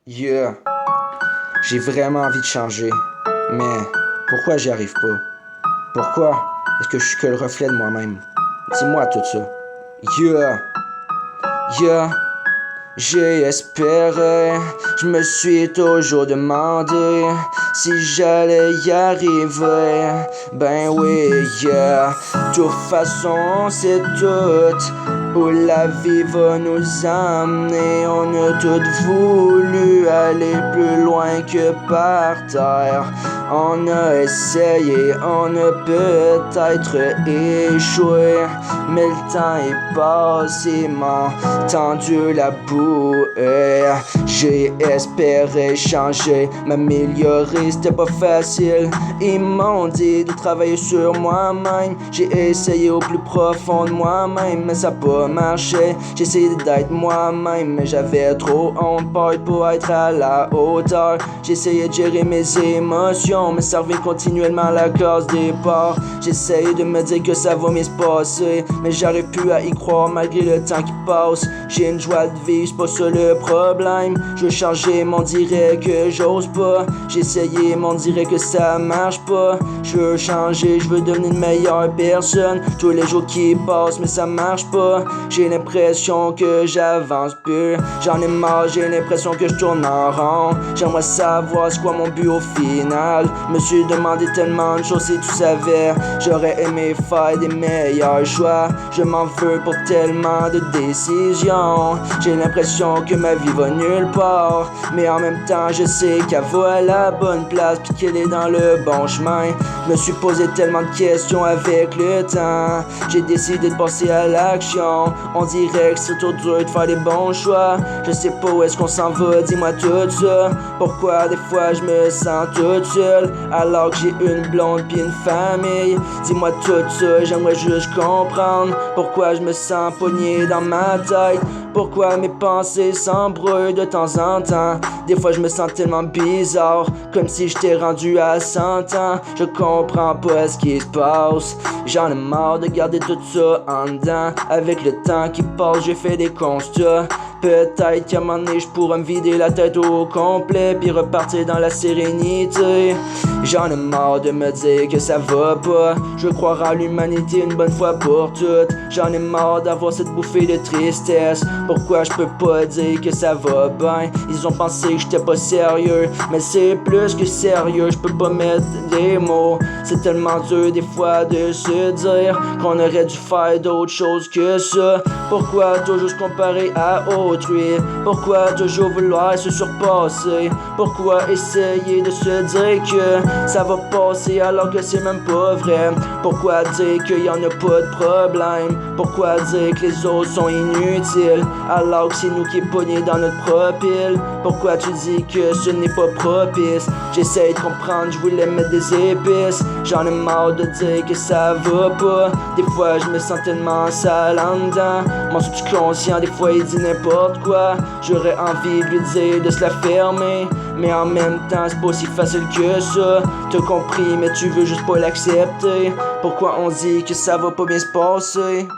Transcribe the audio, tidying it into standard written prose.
Yeah, j'ai vraiment envie de changer. Mais pourquoi j'y arrive pas? Pourquoi est-ce que je suis que le reflet de moi-même? Dis-moi tout ça. Yeah, yeah, j'ai espéré, je me suis toujours demandé si j'allais y arriver. Ben oui, yeah, de toute façon c'est tout où la vie va nous amener. On a tous voulu aller plus loin que par terre. On a essayé, on a peut-être échoué, mais le temps est passé, m'a tendu la bouée. J'ai espéré changer, m'améliorer, c'était pas facile. Ils m'ont dit de travailler sur moi-même. J'ai essayé au plus profond de moi-même, mais ça a pas marché. J'ai essayé d'être moi-même, mais j'avais trop honte, peur pour être à la hauteur. J'ai essayé de gérer mes émotions, mais ça revient continuellement à la case départ. J'essaye de me dire que ça va mieux se passer, mais j'arrive plus à y croire malgré le temps qui passe. J'ai une joie de vivre, c'est pas ça le problème. Je veux changer, m'on dirait que j'ose pas. J'ai essayé, m'on dirait que ça marche pas. Je veux changer, je veux devenir une meilleure personne. Tous les jours qui passent, mais ça marche pas. J'ai l'impression que j'avance plus. J'en ai marre, j'ai l'impression que je tourne en rond. J'aimerais savoir c'est quoi mon but au final. Me suis demandé tellement de choses si tu savais. J'aurais aimé faire des meilleurs choix. Je m'en veux pour tellement de décisions. J'ai l'impression que ma vie va nulle part, mais en même temps je sais qu'elle va à la bonne place puis qu'elle est dans le bon chemin. Je me suis posé tellement de questions avec le temps. J'ai décidé de passer à l'action. On dirait que c'est trop dur de faire des bons choix. Je sais pas où est-ce qu'on s'en va, dis-moi tout ça. Pourquoi des fois je me sens toute seule alors que j'ai une blonde pis une famille? Dis-moi tout ça, j'aimerais juste comprendre pourquoi je me sens pogné dans ma tête. Pourquoi mes pensées s'embrouillent de temps en temps? Des fois je me sens tellement bizarre, comme si j'étais rendu à 100 ans. Je comprends pas ce qui se passe. J'en ai marre de garder tout ça en dedans. Avec le temps qui passe, j'ai fait des constats. Peut-être qu'à un moment donné, je pourrais me vider la tête au complet puis repartir dans la sérénité. J'en ai marre de me dire que ça va pas. Je veux croire en l'humanité une bonne fois pour toutes. J'en ai marre d'avoir cette bouffée de tristesse. Pourquoi je peux pas dire que ça va bien? Ils ont pensé que j'étais pas sérieux, mais c'est plus que sérieux. Je peux pas mettre des mots. C'est tellement dur des fois de se dire qu'on aurait dû faire d'autres choses que ça. Pourquoi toujours se comparer à autrui? Pourquoi toujours vouloir se surpasser? Pourquoi essayer de se dire que ça va passer alors que c'est même pas vrai? Pourquoi dire qu'il y en a pas de problème? Pourquoi dire que les autres sont inutiles alors que c'est nous qui est pogné dans notre propre île? Pourquoi tu dis que ce n'est pas propice? J'essaie de comprendre, je voulais mettre des épices. J'en ai marre de dire que ça va pas. Des fois je me sens tellement sale en dedans. Mon subconscient des fois il dit n'importe quoi. J'aurais envie de lui dire de se la fermer, mais en même temps c'est pas aussi facile que ça. T'as compris mais tu veux juste pas l'accepter. Pourquoi on dit que ça va pas bien se passer?